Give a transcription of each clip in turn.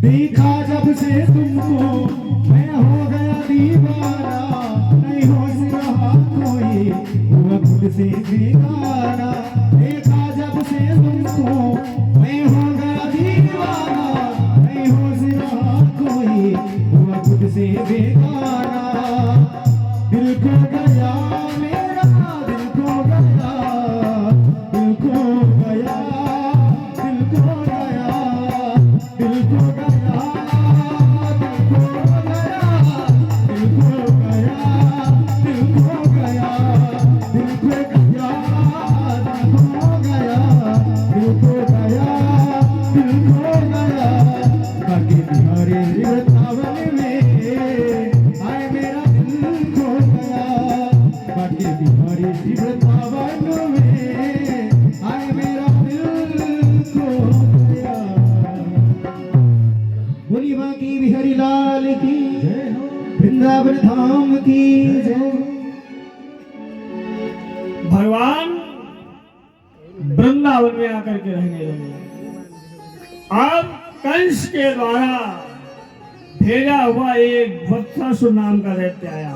देखा जब से तुमको मैं हो गया दीवाना, नहीं होश रहा कोई हुआ खुद से बेगाना। देखा जब से तुमको मैं हो गया दीवाना, नहीं होश रहा कोई हुआ खुद से बेगाना। दिल खो गया मेरा, दिल खो गया, दिल खो गया, दिल खो गया, दिल खो गया, दिल खो गया, दिल खो गया, दिल खो गया, दिल खो गया, दिल खो गया, दिल खो गया। बाकी तुम्हारे वृंदावन में आए मेरा दिल खो गया। बाकी तुम्हारे वृंदावन में आए मेरा दिल खो गया। बोली बाकी बिहारी लाल की जय हो, वृंदावन धाम की जय। भगवान वृंदावन में आकर के रहने लगे। अब कंस के द्वारा भेजा हुआ एक वत्सासुर नाम का दैत्य आया,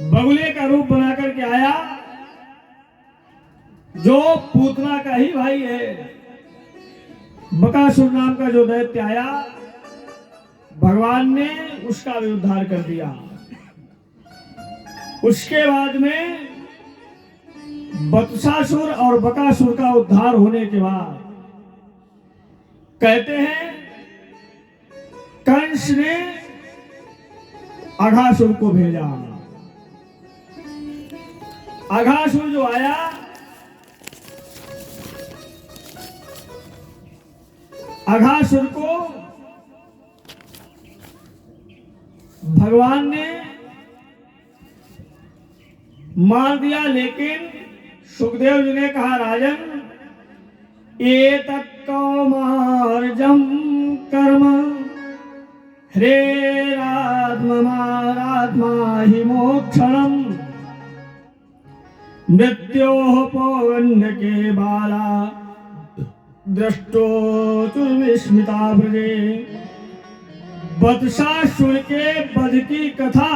बगुले का रूप बना करके आया, जो पूतना का ही भाई है। बकासुर नाम का जो दैत्य आया, भगवान ने उसका भी उद्धार कर दिया। उसके बाद में वत्सासुर और बकासुर का उद्धार होने के बाद कहते हैं कंस ने अघासुर को भेजा। अघासुर जो आया, अघासुर को भगवान ने मार दिया। लेकिन सुखदेव जी ने कहा, राजन एतत् कौमार्जं कर्म ह्रेरात्मा हि मोक्षणम् मृत्योः पौवन्य के बाला दृष्टो विस्मिता व्रजे। वत्सासुर के वध की कथा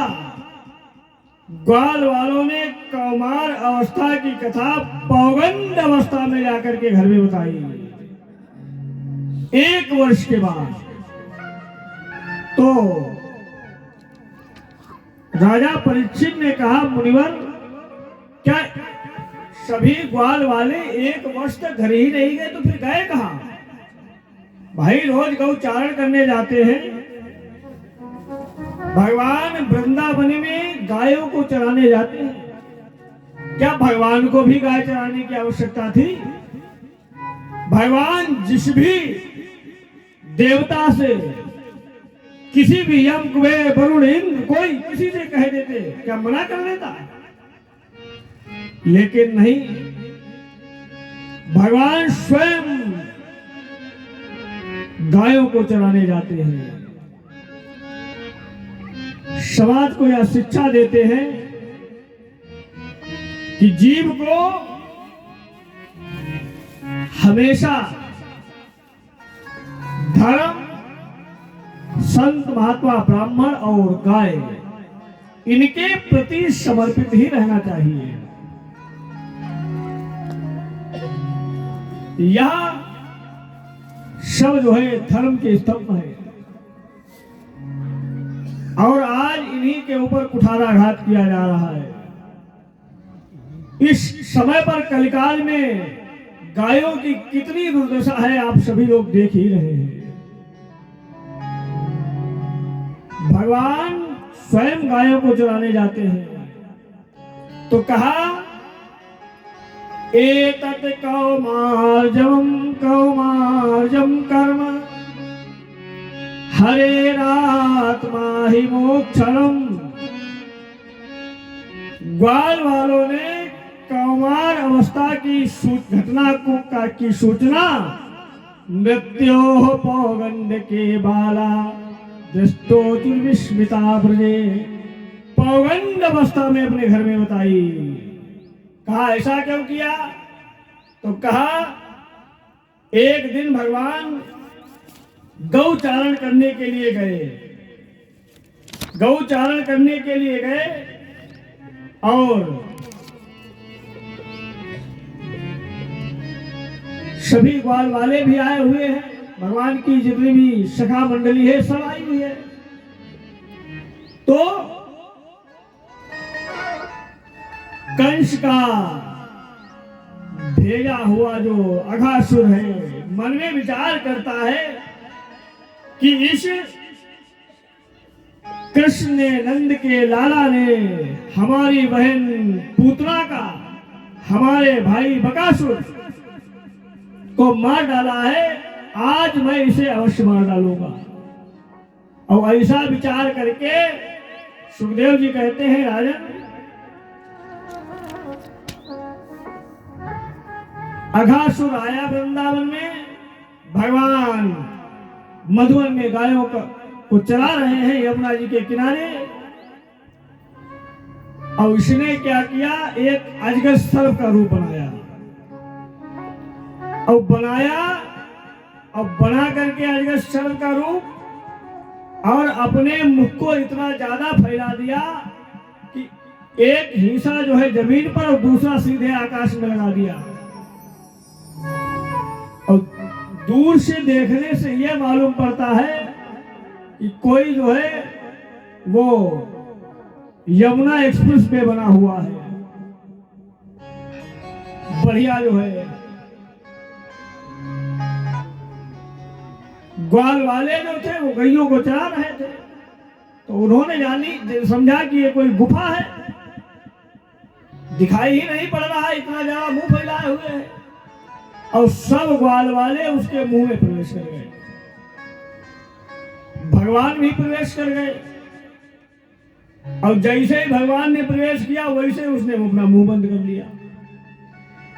ग्वाल वालों ने कौमार अवस्था की कथा पौगंड अवस्था में जाकर के घर में बताई। 1 वर्ष के बाद तो राजा परीक्षित ने कहा, मुनिवर क्या सभी ग्वाल वाले 1 वर्ष तक घर ही नहीं गए तो फिर गए कहां? भाई रोज गौचारण करने जाते हैं। भगवान वृंदावन में गायों को चराने जाते हैं। क्या भगवान को भी गाय चराने की आवश्यकता थी? भगवान जिस भी देवता से, किसी भी यम कुबेर वरुण इंद्र कोई किसी से कह देते, क्या मना कर देता? लेकिन नहीं, भगवान स्वयं गायों को चराने जाते हैं। समाज को यह शिक्षा देते हैं कि जीव को हमेशा धर्म, संत महात्मा, ब्राह्मण और गाय, इनके प्रति समर्पित ही रहना चाहिए। यह सब जो है धर्म के स्तंभ है और आज इन्हीं के ऊपर कुठाराघात किया जा रहा है। इस समय पर कलिकाल में गायों की कितनी दुर्दशा है आप सभी लोग देख ही रहे हैं। भगवान स्वयं गायों को चराने जाते हैं तो कहा, एतत् कौमार्जम कर्म हरेरात्मा ही मोक्षणम। ग्वाल वालों ने कौमार अवस्था की घटना की सूचना मृत्यो पौगंड के बाला दृष्टो विस्मिता ब्रजे, पौगंड अवस्था में अपने घर में बताई। कहा ऐसा क्यों किया? तो कहा, एक दिन भगवान गौचारण करने के लिए गए। गौचारण करने के लिए गए और सभी ग्वाल वाले भी आए हुए हैं। भगवान की जितनी भी सखा मंडली है सब आई हुई है। तो कंस का भेजा हुआ जो अघासुर है मन में विचार करता है कि इस कृष्ण ने, नंद के लाला ने हमारी बहन पूतना का, हमारे भाई बकासुर को मार डाला है, आज मैं इसे अवश्य मार डालूंगा। और ऐसा विचार करके सुखदेव जी कहते हैं, राजन अघासुर आया वृंदावन में, भगवान मधुवन में गायों को चरा रहे हैं यमुना जी के किनारे, और इसने क्या किया, एक अजगर सर्प का रूप बनाया और बना करके अजगर सर्प का रूप और अपने मुख को इतना ज्यादा फैला दिया कि एक हिस्सा जो है जमीन पर और दूसरा सीधे आकाश में लगा दिया। और दूर से देखने से यह मालूम पड़ता है कि कोई जो है वो यमुना एक्सप्रेस पे बना हुआ है, बढ़िया जो है। ग्वाल वाले जो थे वो गैयों को चरा रहे थे, तो उन्होंने समझा कि ये कोई गुफा है, दिखाई ही नहीं पड़ रहा है, इतना ज्यादा मुंह फैलाए हुए है, और सब ग्वाल वाले उसके मुंह में प्रवेश कर गए। भगवान भी प्रवेश कर गए और जैसे ही भगवान ने प्रवेश किया वैसे उसने अपना मुंह बंद कर लिया।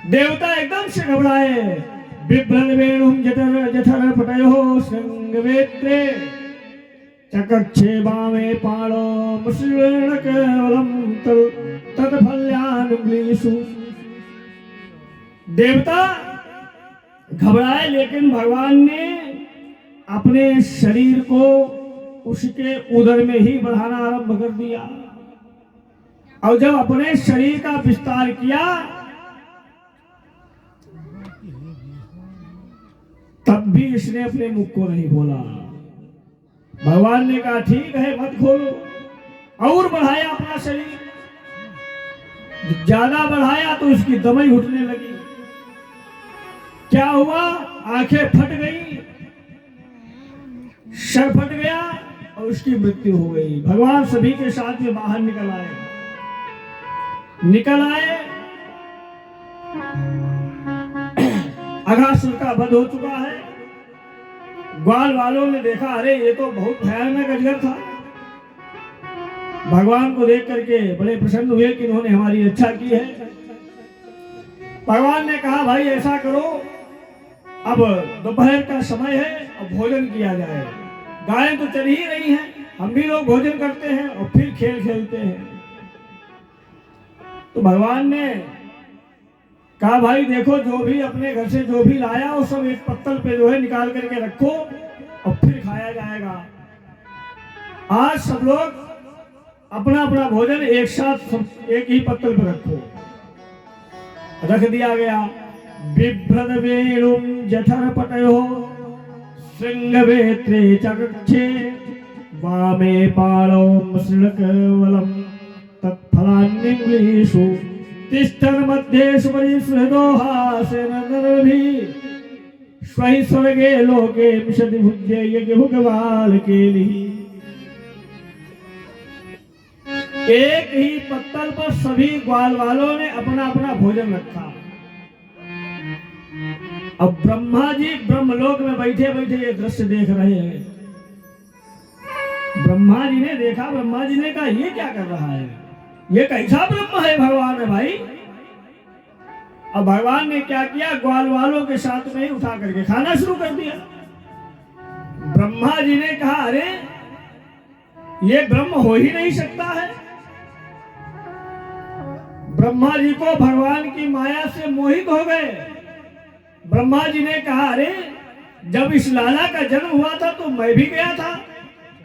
देवता एकदम से घबराए। बिभ्रन वेणुम जठर पटयो संगवेत्रे चकक्षे बामे पाणो मुष्वेण केवलम तत्फल्यानुग्लीषु। देवता घबराए, लेकिन भगवान ने अपने शरीर को उसके उदर में ही बढ़ाना आरंभ कर दिया। और जब अपने शरीर का विस्तार किया तब भी इसने अपने मुख को नहीं खोला। भगवान ने कहा ठीक है मत खोलो, और बढ़ाया अपना शरीर। ज्यादा बढ़ाया तो उसकी दमई घुटने लगी। क्या हुआ? आंखें फट गई, सर फट गया और उसकी मृत्यु हो गई। भगवान सभी के साथ में बाहर निकल आए। अघासुर का वध हो चुका है। ग्वाल वालों ने देखा, अरे ये तो बहुत भयानक अजगर था। भगवान को देख करके बड़े प्रसन्न हुए कि इन्होंने हमारी रक्षा की है। भगवान ने कहा भाई ऐसा करो, अब दोपहर का समय है, अब भोजन किया जाए। गायें तो चल ही रही हैं, हम भी लोग भोजन करते हैं और फिर खेल खेलते हैं। तो भगवान ने कहा भाई देखो, जो भी अपने घर से जो भी लाया वो सब एक पत्तल पे जो है निकाल करके रखो और फिर खाया जाएगा। आज सब लोग अपना अपना भोजन एक साथ एक ही पत्तल पर रखो। रख दिया गया। बिभ्रद वेणुम जठर पटयो श्रृंगवेत्रे चकक्षे वामे पाणौ मसृणकवलम तत्फलान्निंग्लीषु तिष्ठन् मध्येषु परिसृदोहासेननरभिः स्वहि स्वर्गे लोके मिषति भुज्ये यज्ञभुगवालकेलिः। एक ही पत्तल पर सभी ग्वाल वालों ने अपना अपना भोजन रखा। अब ब्रह्मा जी ब्रह्मलोक में बैठे बैठे ये दृश्य देख रहे हैं। ब्रह्मा जी ने देखा, ब्रह्मा जी ने कहा ये क्या कर रहा है, ये कैसा ब्रह्म है भगवान है भाई। अब भगवान ने क्या किया, ग्वाल वालों के साथ में ही उठा करके खाना शुरू कर दिया। ब्रह्मा जी ने कहा अरे ये ब्रह्म हो ही नहीं सकता है। ब्रह्मा जी को भगवान की माया से मोहित हो गए। ब्रह्मा जी ने कहा अरे जब इस लाला का जन्म हुआ था तो मैं भी गया था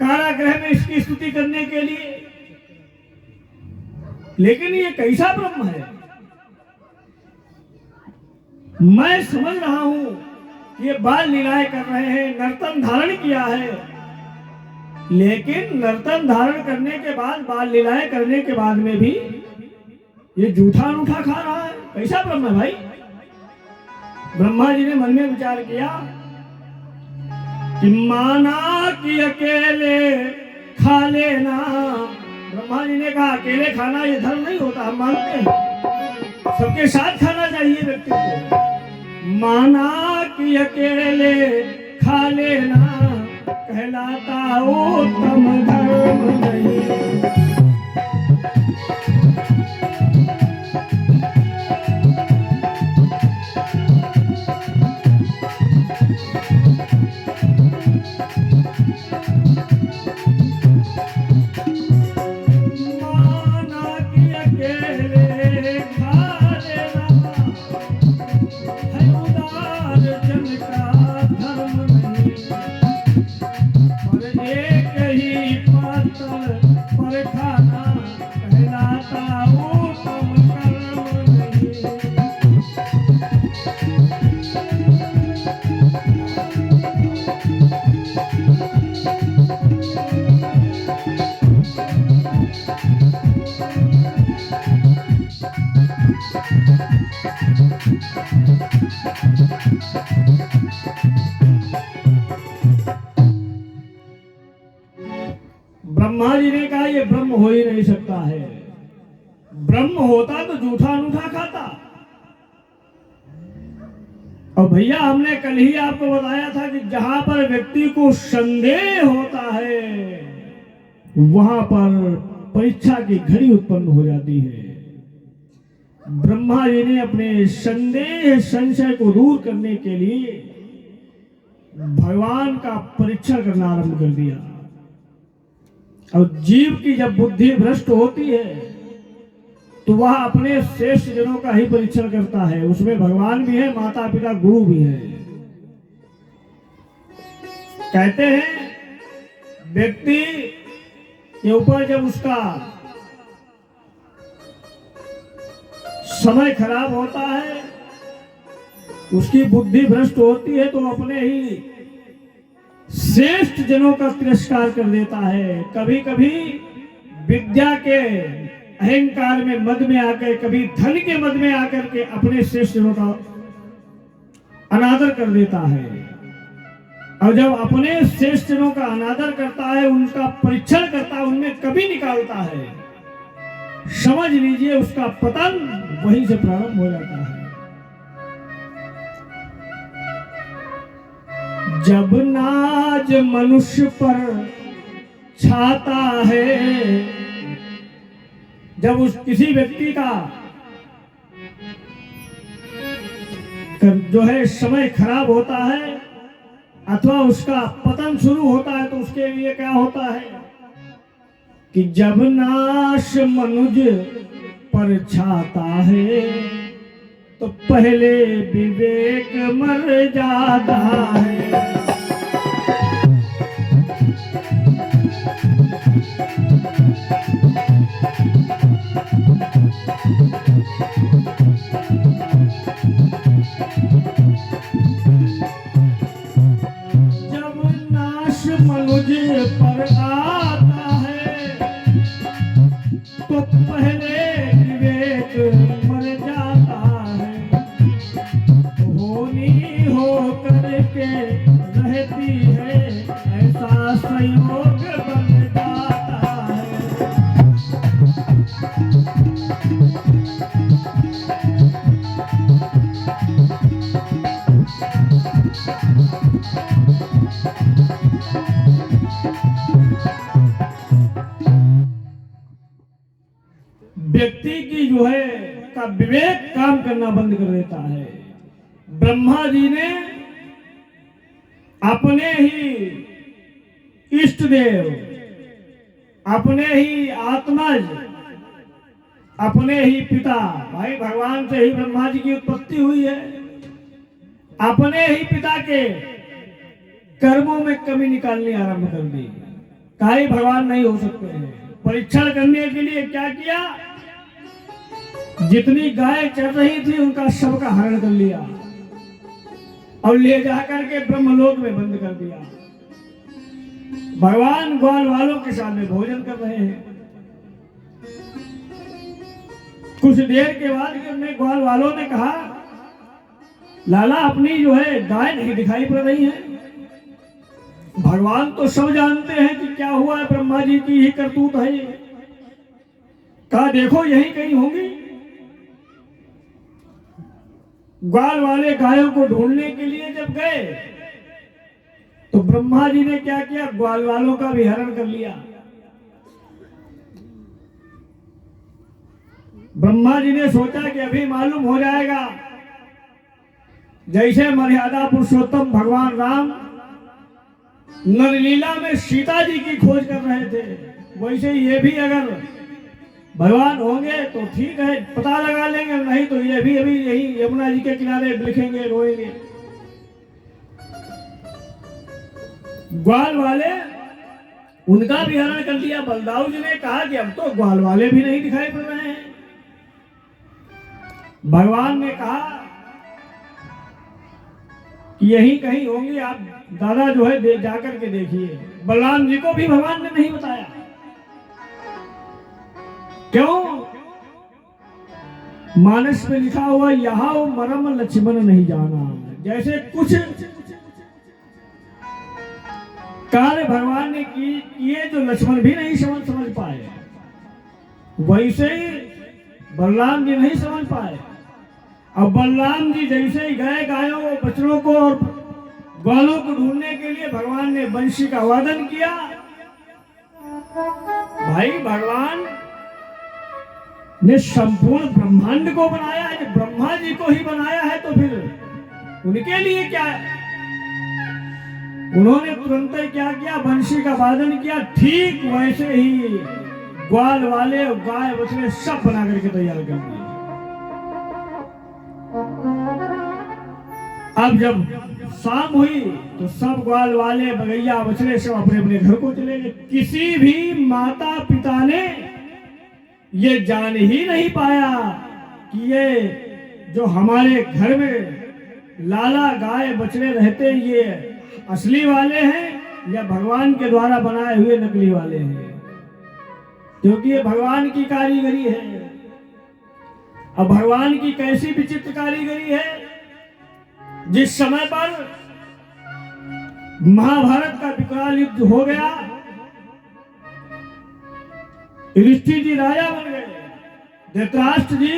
कारागृह में इसकी स्तुति करने के लिए, लेकिन ये कैसा ब्रह्म है। मैं समझ रहा हूं ये बाल लीलाएं कर रहे हैं, नर्तन धारण किया है, लेकिन नर्तन धारण करने के बाद बाल लीलाएं करने के बाद में भी ये जूठा अनूठा खा रहा है, कैसा ब्रह्म है भाई। ब्रह्मा जी ने मन में विचार किया कि माना कि अकेले खा लेना। ब्रह्मा जी ने कहा अकेले खाना ये धर्म नहीं होता, हम मानते हैं सबके साथ खाना चाहिए व्यक्ति को। माना कि अकेले खा लेना कहलाता उत्तम धर्म नहीं। ब्रह्मा जी ने कहा ये ब्रह्म हो ही नहीं सकता है। ब्रह्म होता तो जूठा अनूठा खाता। और भैया हमने कल ही आपको बताया था कि जहां पर व्यक्ति को संदेह होता है वहां पर परीक्षा की घड़ी उत्पन्न हो जाती है। ब्रह्मा जी ने अपने संदेह संशय को दूर करने के लिए भगवान का परीक्षा करना आरंभ कर दिया। और जीव की जब बुद्धि भ्रष्ट होती है तो वह अपने श्रेष्ठ जनों का ही परीक्षण करता है। उसमें भगवान भी है, माता पिता गुरु भी है। कहते हैं व्यक्ति के ऊपर जब उसका समय खराब होता है, उसकी बुद्धि भ्रष्ट होती है, तो अपने ही श्रेष्ठ जनों का तिरस्कार कर देता है। कभी कभी विद्या के अहंकार में मद में आकर, कभी धन के मद में आकर के अपने श्रेष्ठ जनों का अनादर कर देता है। और जब अपने श्रेष्ठ जनों का अनादर करता है, उनका परीक्षण करता है, उनमें कभी निकालता है, समझ लीजिए उसका पतन वहीं से प्रारंभ हो जाता है। जब नाज मनुष्य पर छाता है, जब उस किसी व्यक्ति का जो है समय खराब होता है अथवा उसका पतन शुरू होता है, तो उसके लिए क्या होता है कि जब नाश मनुज पर छाता है तो पहले विवेक मर जाता है। जब नाश मनुज पर आता है तो पहले विवेक मर जाता है। होनी हो करके रहती है, ऐसा संयोग बन जाता है। व्यक्ति की जो है का विवेक काम करना बंद कर देता है। ब्रह्मा जी ने अपने ही इष्ट देव, अपने ही आत्मज, अपने ही पिता, भाई भगवान से ही ब्रह्मा जी की उत्पत्ति हुई है, अपने ही पिता के कर्मों में कमी निकालनी आरंभ कर दी। काहे भगवान नहीं हो सकते हैं। परीक्षण करने के लिए क्या किया, जितनी गाय चल रही थी उनका सबका हरण कर लिया और ले जाकर के ब्रह्मलोक में बंद कर दिया। भगवान ग्वाल वालों के सामने भोजन कर रहे हैं। कुछ देर के बाद ग्वाल वालों ने कहा, लाला अपनी जो है गाय नहीं दिखाई पड़ रही है। भगवान तो सब जानते हैं कि क्या हुआ है, ब्रह्मा जी की ही करतूत है ये। कहा देखो यहीं कहीं होंगी। ग्वाल वाले गायों को ढूंढने के लिए जब गए तो ब्रह्मा जी ने क्या किया, ग्वाल वालों का भी हरण कर लिया। ब्रह्मा जी ने सोचा कि अभी मालूम हो जाएगा। जैसे मर्यादा पुरुषोत्तम भगवान राम नरलीला में सीता जी की खोज कर रहे थे, वैसे ये भी अगर भगवान होंगे तो ठीक है, पता लगा लेंगे, नहीं तो ये भी अभी यही यमुना जी के किनारे लिखेंगे, रोएंगे। ग्वाल वाले उनका भी हरण कर लिया। बलदाऊ जी ने कहा कि अब तो ग्वाल वाले भी नहीं दिखाई पड़ रहे हैं। भगवान ने कहा कि यही कहीं होंगे, आप दादा जो है जाकर के देखिए। बलराम जी को भी भगवान ने नहीं बताया। क्यों? मानस में लिखा हुआ, यहाँ मरम लक्ष्मण नहीं जाना। जैसे कुछ कार्य भगवान ने किए जो लक्ष्मण भी नहीं समझ पाए, वैसे ही बलराम जी नहीं समझ पाए। अब बलराम जी जैसे ही गए गायों को, बछड़ों को और ग्वालों को ढूंढने के लिए, भगवान ने बंशी का वादन किया। भाई भगवान ने संपूर्ण ब्रह्मांड को बनाया है, जब ब्रह्मा जी को ही बनाया है तो फिर उनके लिए क्या है। उन्होंने तुरंत ही क्या किया, बंशी का वादन किया। ठीक वैसे ही ग्वाल वाले और गाय बछड़े सब बना करके तैयार कर दिए। अब जब शाम हुई तो सब ग्वाल वाले बगैया बछड़े सब अपने अपने घर को चले गए। किसी भी माता पिता ने ये जान ही नहीं पाया कि ये जो हमारे घर में लाला गाय बछड़े रहते हैं ये असली वाले हैं या भगवान के द्वारा बनाए हुए नकली वाले हैं, क्योंकि ये भगवान की कारीगरी है। अब भगवान की कैसी विचित्र कारीगरी है, जिस समय पर महाभारत का विकराल युद्ध हो गया, युधिष्ठिर जी राजा बन गए, धृतराष्ट्र जी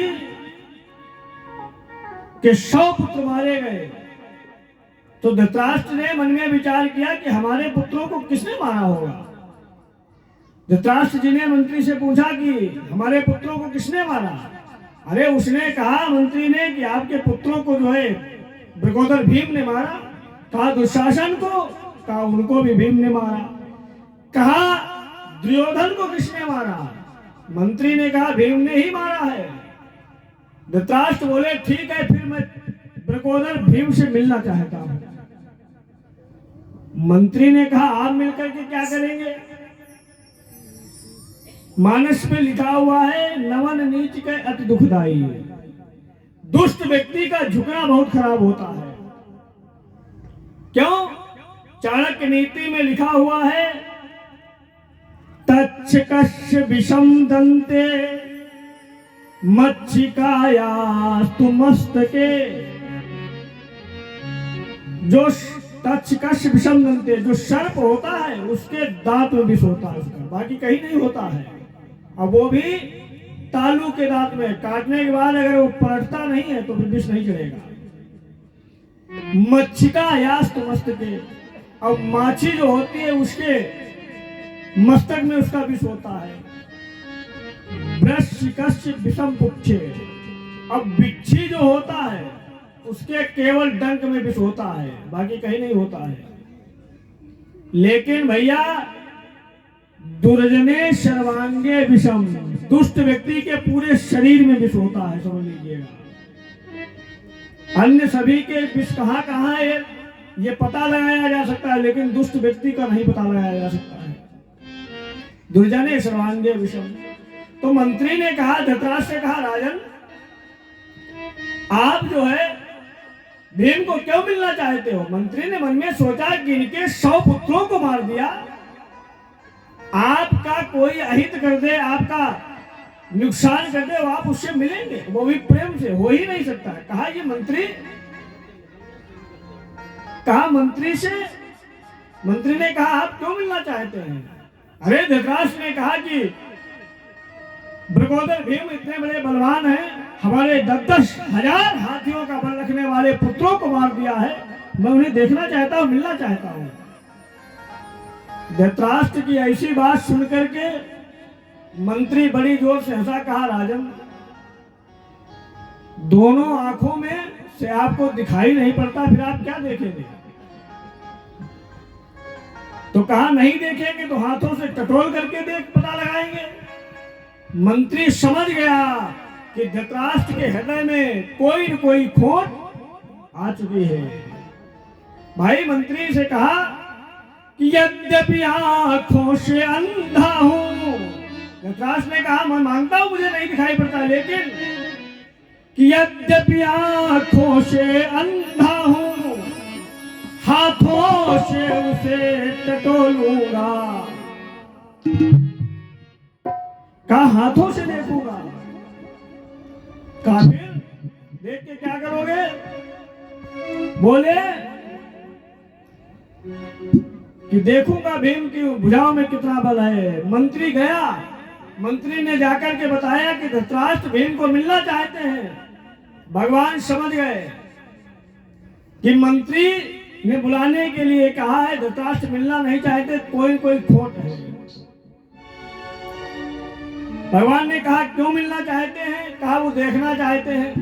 के 100 पुत्र मारे गए, तो धृतराष्ट्र ने मन में विचार किया कि हमारे पुत्रों को किसने मारा होगा। धृतराष्ट्र जी ने मंत्री से पूछा कि हमारे पुत्रों को किसने मारा। अरे उसने कहा, मंत्री ने, कि आपके पुत्रों को जो है वृकोदर भीम ने मारा। कहा दुशासन को, कहा उनको भी भीम ने मारा। कहा दुर्योधन को किसने मारा। मंत्री ने कहा भीम ने ही मारा है। धृतराष्ट्र बोले ठीक है, फिर मैं वृकोदर भीम से मिलना चाहता हूं। मंत्री ने कहा आप मिलकर के क्या करेंगे। मानस में लिखा हुआ है, नवन नीच के अति दुखदाई। दुष्ट व्यक्ति का झुकना बहुत खराब होता है। क्यों? चाणक्य नीति में लिखा हुआ है, तच्छकस्य विषम दंते मच्छिकायास्तु मस्तके। जो तच्छकस्य विषम दंते, जो सर्प होता है उसके दांत में विष होता है उसका, बाकी कहीं नहीं होता है। अब वो भी तालू के दांत में, काटने के बाद अगर वो पलटता नहीं है तो फिर विष नहीं चढ़ेगा। मच्छिकायास्तु मस्तके। अब माछी जो होती है उसके मस्तक में उसका विष होता है। वृश्चिकस्य विषम पुच्छे। अब बिच्छी जो होता है उसके केवल डंक में विष होता है, बाकी कहीं नहीं होता है। लेकिन भैया दुर्जने सर्वांगे विषम, दुष्ट व्यक्ति के पूरे शरीर में विष होता है, समझ लीजिएगा। अन्य सभी के विष कहाँ कहाँ है ये पता लगाया जा सकता है, लेकिन दुष्ट व्यक्ति का नहीं पता लगाया जा सकता है। दुर्जने सर्वांगे विषम। तो मंत्री ने कहा, धृतराष्ट्र ने कहा राजन आप जो है भीम को क्यों मिलना चाहते हो। मंत्री ने मन में सोचा कि इनके 100 पुत्रों को मार दिया, आपका कोई अहित कर दे, आपका नुकसान कर दे, आप उससे मिलेंगे, वो भी प्रेम से, हो ही नहीं सकता है। कहा ये मंत्री, कहा मंत्री से, मंत्री ने कहा आप क्यों मिलना चाहते हैं। अरे धृतराष्ट्र ने कहा कि वृकोदर भीम इतने बड़े बलवान हैं, हमारे 10-10 हजार हाथियों का बल रखने वाले पुत्रों को मार दिया है, मैं उन्हें देखना चाहता हूं, मिलना चाहता हूं। धृतराष्ट्र की ऐसी बात सुनकर के मंत्री बड़ी जोर से हंसा। कहा राजन दोनों आंखों में से आपको दिखाई नहीं पड़ता, फिर आप क्या देखेंगे। तो कहा नहीं देखेंगे तो हाथों से टटोल करके देख पता लगाएंगे। मंत्री समझ गया कि धृतराष्ट्र के हृदय में कोई न कोई खोट आ चुकी है। भाई मंत्री से कहा कि यद्यपि आंखों से अंधा हूं, धृतराष्ट्र ने कहा मैं मानता हूं मुझे नहीं दिखाई पड़ता, लेकिन कि यद्यपि आंखों से अंधा हूं, हाथों से उसे टटोलूंगा। कहा हाथों से देखूंगा। कहा फिर देख के क्या करोगे। बोले कि देखूंगा भीम की भुजाओं में कितना बल है। मंत्री गया, मंत्री ने जाकर के बताया कि धृतराष्ट्र भीम को मिलना चाहते हैं। भगवान समझ गए कि मंत्री ने बुलाने के लिए कहा है, धृतराष्ट्र मिलना नहीं चाहते, कोई कोई खोट है। भगवान ने कहा क्यों मिलना चाहते हैं। कहा वो देखना चाहते हैं।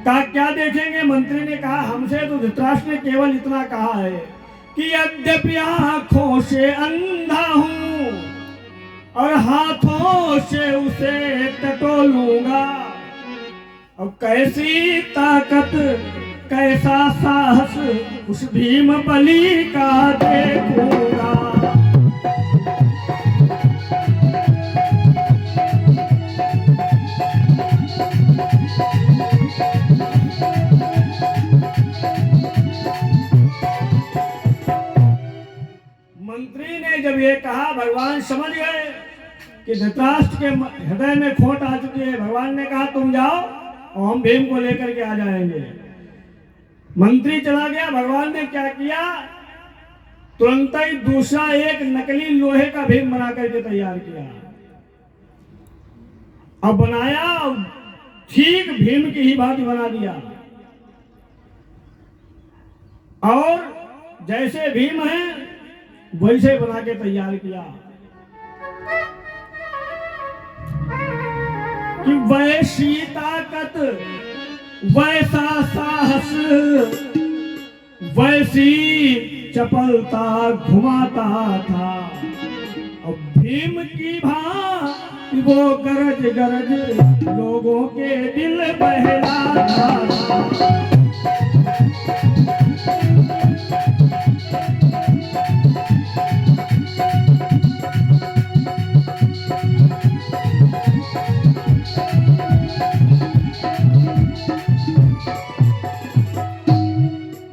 कहा क्या देखेंगे। मंत्री ने कहा हमसे तो धृतराष्ट्र ने केवल इतना कहा है कि यद्यपि आंखों से अंधा हूं और हाथों से उसे टटोलूंगा। अब कैसी ताकत कैसा साहस उस भीम बली का देखूंगा। ने जब ये कहा, भगवान समझ गए कि धृतराष्ट्र के हृदय में खोट आ चुकी है। भगवान ने कहा तुम जाओ और हम भीम को लेकर के आ जाएंगे। मंत्री चला गया। भगवान ने क्या किया, तुरंत ही दूसरा एक नकली लोहे का भीम बना करके तैयार किया। अब बनाया, ठीक भीम की ही भांति बना दिया, और जैसे भीम है वैसे बना के तैयार किया कि वैसी ताकत, वैसा साहस, वैसी चपलता घुमाता था। और भीम की भांति वो गरज गरज लोगों के दिल बहलाता था।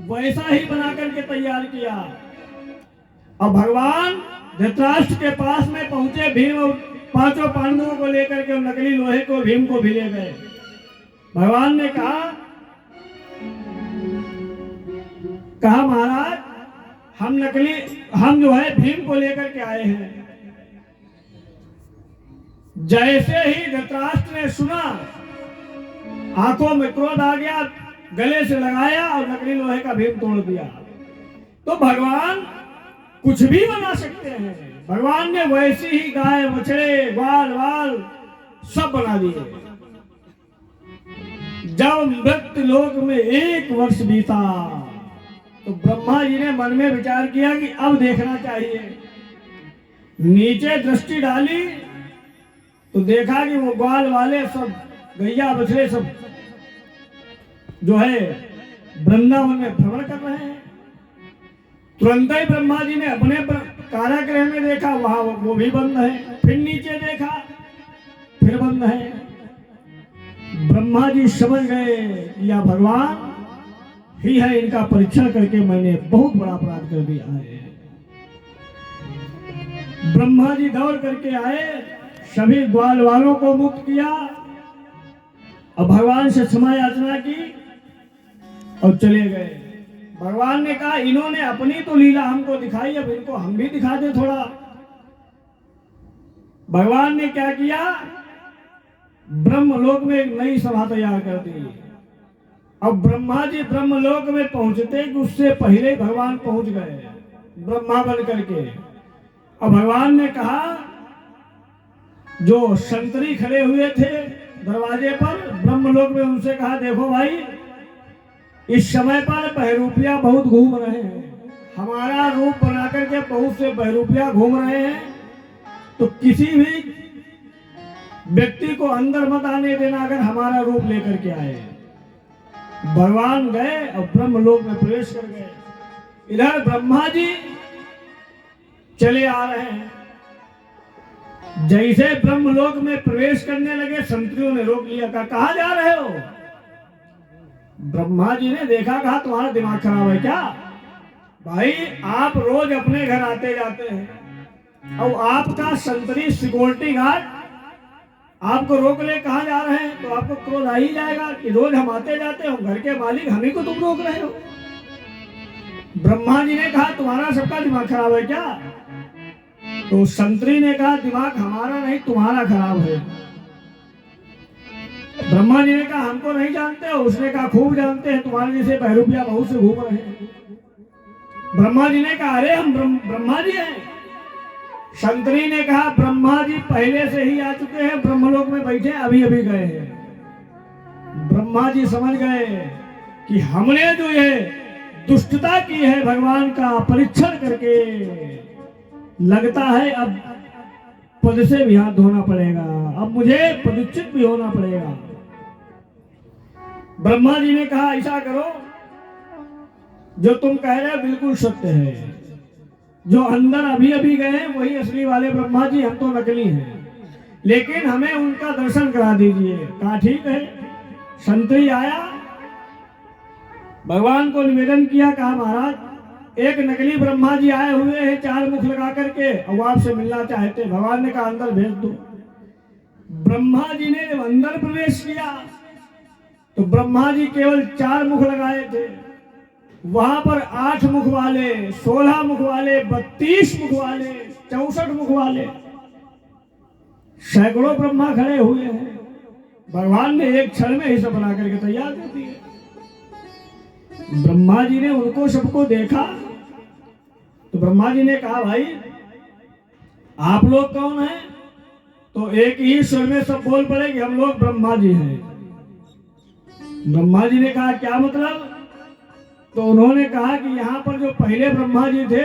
वैसा ही बना करके तैयार किया। और भगवान धृतराष्ट्र के पास में पहुंचे। भीम और पांचों पांडवों को लेकर के नकली लोहे को, भीम को भी ले गए। भगवान ने कहा महाराज हम जो है भीम को लेकर के आए हैं। जैसे ही धृतराष्ट्र ने सुना, आंखों में क्रोध आ गया, गले से लगाया और नकली लोहे का भीम तोड़ दिया। तो भगवान कुछ भी बना सकते हैं। भगवान ने वैसी ही गाय, बछड़े, ग्वाल वाल सब बना दिए। जब मृत्यु लोक में 1 वर्ष बीता तो ब्रह्मा जी ने मन में विचार किया कि अब देखना चाहिए। नीचे दृष्टि डाली तो देखा कि वो ग्वाल वाले सब, गैया बछड़े सब जो है वृंदावन में भ्रमण कर रहे हैं। तुरंत ही ब्रह्मा जी ने अपने कारागृह में देखा, वहां वो भी बंद है। फिर नीचे देखा, फिर बंद है। ब्रह्मा जी समझ गए कि या भगवान ही है, इनका परीक्षण करके मैंने बहुत बड़ा अपराध कर दिया है। ब्रह्मा जी दौड़ करके आए, सभी ग्वाल वालों को मुक्त किया और भगवान से क्षमा याचना की और चले गए। भगवान ने कहा इन्होंने अपनी तो लीला हमको दिखाई, अब इनको हम भी दिखा दे थोड़ा। भगवान ने क्या किया, ब्रह्मलोक में एक नई सभा तैयार कर दी। अब ब्रह्मा जी ब्रह्मलोक में पहुंचते कि उससे पहले भगवान पहुंच गए ब्रह्मा बन करके। अब भगवान ने कहा, जो संतरी खड़े हुए थे दरवाजे पर ब्रह्मलोक में, उनसे कहा देखो भाई, इस समय पर बहरूपिया बहुत घूम रहे हैं। हमारा रूप बना करके बहुत से बहरूपिया घूम रहे हैं, तो किसी भी व्यक्ति को अंदर मत आने देना अगर हमारा रूप लेकर के आए। भगवान गए और ब्रह्मलोक में प्रवेश कर गए। इधर ब्रह्मा जी चले आ रहे हैं। जैसे ब्रह्मलोक में प्रवेश करने लगे, संतरियों ने रोक लिया, कहा जा रहे हो? ब्रह्मा जी ने देखा, कहा तुम्हारा दिमाग खराब है क्या भाई? आप रोज अपने घर आते जाते हैं और आपका संतरी सिक्योरिटी गार्ड आपको रोक ले, कहा जा रहे हैं, तो आपको क्रोध आ ही जाएगा कि रोज हम आते जाते हैं, घर के मालिक हम ही को तुम रोक रहे हो। ब्रह्मा जी ने कहा तुम्हारा सबका दिमाग खराब है क्या? तो संतरी ने कहा दिमाग हमारा नहीं तुम्हारा खराब है। ब्रह्मा जी ने कहा हमको नहीं जानते हो? उसने कहा खूब जानते हैं, तुम्हारे जैसे बहरूपिया बहुत से घूम रहे हैं। ब्रह्मा जी ने कहा अरे हम ब्रह्मा जी हैं। संतरी ने कहा ब्रह्मा जी पहले से ही आ चुके हैं, ब्रह्मलोक में बैठे, अभी अभी गए हैं। ब्रह्मा जी समझ गए कि हमने जो ये दुष्टता की है भगवान का परीक्षण करके, लगता है अब पद से भी हाथ धोना पड़ेगा, अब मुझे पदच्युत भी होना पड़ेगा। ब्रह्मा जी ने कहा ऐसा करो, जो तुम कह रहे हो बिल्कुल सत्य है। जो अंदर अभी अभी गए हैं वही असली वाले ब्रह्मा जी, हम तो नकली हैं, लेकिन हमें उनका दर्शन करा दीजिए। कहा ठीक है। संतरी आया, भगवान को निवेदन किया, कहा महाराज एक नकली ब्रह्मा जी आए हुए हैं 4 मुख लगा करके, और वो आपसे मिलना चाहते। भगवान ने कहा अंदर भेज दो। ब्रह्मा जी ने जब अंदर प्रवेश किया तो ब्रह्मा जी केवल 4 मुख लगाए थे, वहां पर 8 मुख वाले, 16 मुख वाले, 32 मुख वाले, 64 मुख वाले सैकड़ों ब्रह्मा खड़े हुए हैं। भगवान ने एक क्षण में ही सब बना करके तैयार कर दिए। ब्रह्मा जी ने उनको सबको देखा तो ब्रह्मा जी ने कहा भाई आप लोग कौन हैं? तो एक ही स्वर में सब बोल पड़े कि हम लोग ब्रह्मा जी हैं। ब्रह्मा जी ने कहा क्या मतलब? तो उन्होंने कहा कि यहाँ पर जो पहले ब्रह्मा जी थे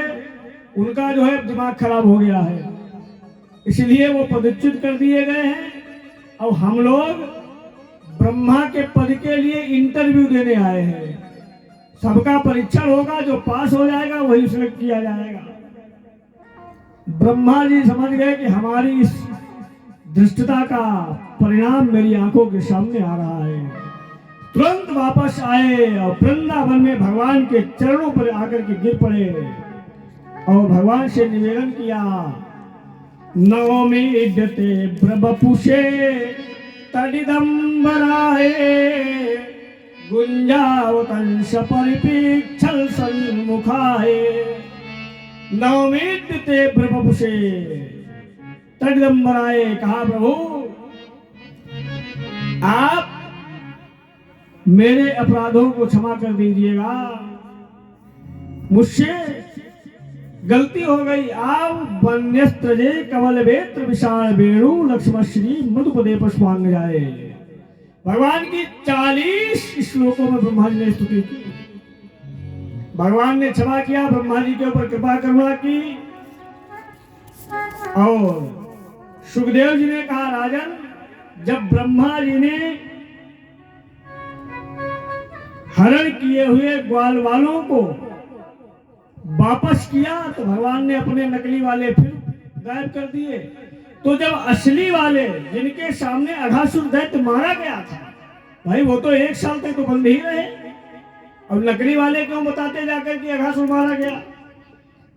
उनका जो है दिमाग खराब हो गया है, इसलिए वो पदच्युत कर दिए गए हैं। अब हम लोग ब्रह्मा के पद के लिए इंटरव्यू देने आए हैं। सबका परीक्षण होगा, जो पास हो जाएगा वही सिलेक्ट किया जाएगा। ब्रह्मा जी समझ गए कि हमारी इस धृष्टता का परिणाम मेरी आंखों के सामने आ रहा है। तुरंत वापस आए और वृंदावन में भगवान के चरणों पर आकर के गिर पड़े और भगवान से निवेदन किया, नवमी इड्डते ब्रबपुषे तडिदंबराए गुंजावतंस परिपीक्षल सन्मुखाए। नवमी इड्डते ब्रबपुषे तडिदंबराए, कहा प्रभु आप मेरे अपराधों को क्षमा कर दीजिएगा, मुझसे गलती हो गई। आप वन्यस्त्रजे कमल वेत्र विशाल वेणु लक्ष्मण श्री मधुपदे पुष्पांग जाए। भगवान की 40 श्लोकों में ब्रह्मा जी ने स्तुति की। भगवान ने क्षमा किया, ब्रह्मा जी के ऊपर कृपा करुणा की। और सुखदेव जी ने कहा राजन, जब ब्रह्मा जी ने हरण किए हुए ग्वाल वालों को वापस किया तो भगवान ने अपने नकली वाले फिर गायब कर दिए। तो जब असली वाले जिनके सामने अघासुर दैत्य मारा गया था, भाई वो तो 1 साल तक तो बंद ही रहे। अब नकली वाले क्यों बताते जाकर कि अघासुर मारा गया?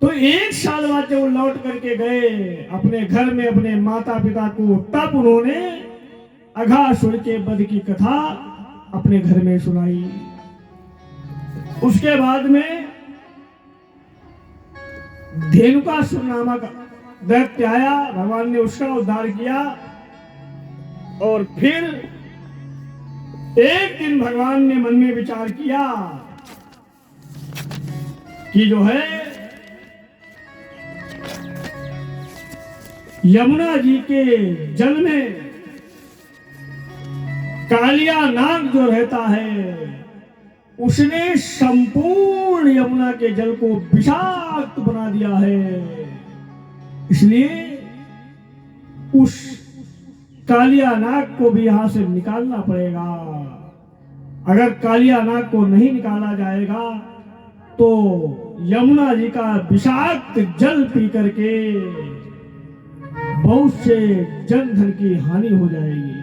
तो 1 साल बाद जब वो लौट करके गए अपने घर में अपने माता पिता को, तब उन्होंने अघासुर के वध की कथा अपने घर में सुनाई। उसके बाद में धेनुकासुर नामक दैत्य आया, भगवान ने उसका उद्धार किया। और फिर एक दिन भगवान ने मन में विचार किया कि जो है यमुना जी के जल में कालिया नाग जो रहता है उसने संपूर्ण यमुना के जल को विषाक्त बना दिया है। इसलिए उस कालिया नाग को भी यहां से निकालना पड़ेगा। अगर कालिया नाग को नहीं निकाला जाएगा तो यमुना जी का विषाक्त जल पी करके बहुत से जन धन की हानि हो जाएगी।